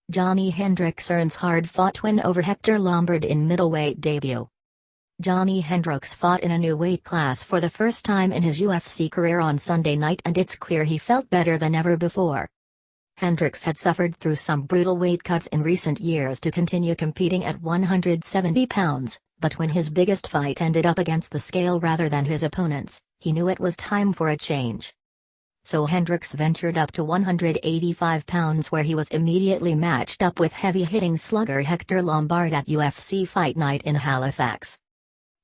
Johny Hendricks earns hard-fought win over Hector Lombard in middleweight debut. Johny Hendricks fought in a new weight class for the first time in his UFC career on Sunday night, and it's clear he felt better than ever before. Hendricks had suffered through some brutal weight cuts in recent years to continue competing at 170 pounds, but when his biggest fight ended up against the scale rather than his opponents, he knew it was time for a change. So Hendricks ventured up to 185 pounds, where he was immediately matched up with heavy-hitting slugger Hector Lombard at UFC Fight Night in Halifax.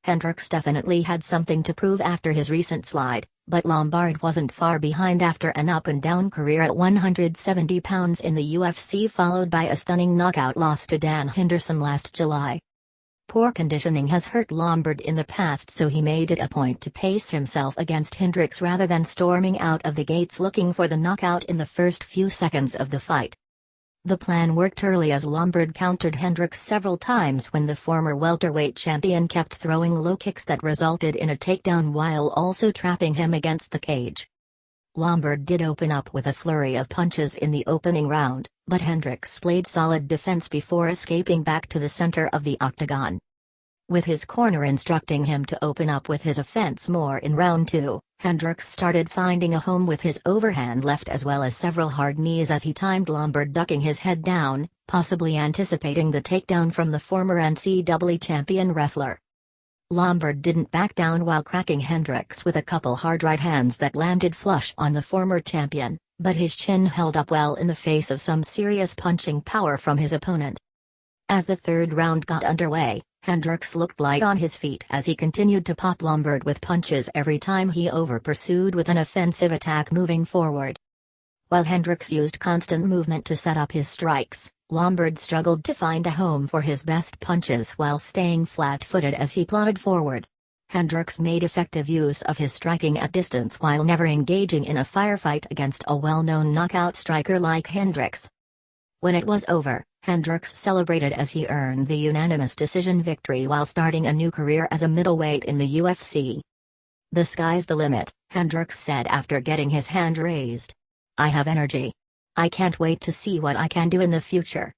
Hendricks definitely had something to prove after his recent slide, but Lombard wasn't far behind after an up-and-down career at 170 pounds in the UFC, followed by a stunning knockout loss to Dan Henderson last July. Poor conditioning has hurt Lombard in the past, so he made it a point to pace himself against Hendricks rather than storming out of the gates looking for the knockout in the first few seconds of the fight. The plan worked early as Lombard countered Hendricks several times when the former welterweight champion kept throwing low kicks that resulted in a takedown while also trapping him against the cage. Lombard did open up with a flurry of punches in the opening round, but Hendricks played solid defense before escaping back to the center of the octagon. With his corner instructing him to open up with his offense more in round 2, Hendricks started finding a home with his overhand left as well as several hard knees as he timed Lombard ducking his head down, possibly anticipating the takedown from the former NCAA champion wrestler. Lombard didn't back down while cracking Hendricks with a couple hard right hands that landed flush on the former champion, but his chin held up well in the face of some serious punching power from his opponent. As the third round got underway, Hendricks looked light on his feet as he continued to pop Lombard with punches every time he over-pursued with an offensive attack moving forward. While Hendricks used constant movement to set up his strikes, Lombard struggled to find a home for his best punches while staying flat-footed as he plodded forward. Hendricks made effective use of his striking at distance while never engaging in a firefight against a well-known knockout striker like Hendricks. When it was over, Hendricks celebrated as he earned the unanimous decision victory while starting a new career as a middleweight in the UFC. "The sky's the limit," Hendricks said after getting his hand raised. "I have energy. I can't wait to see what I can do in the future."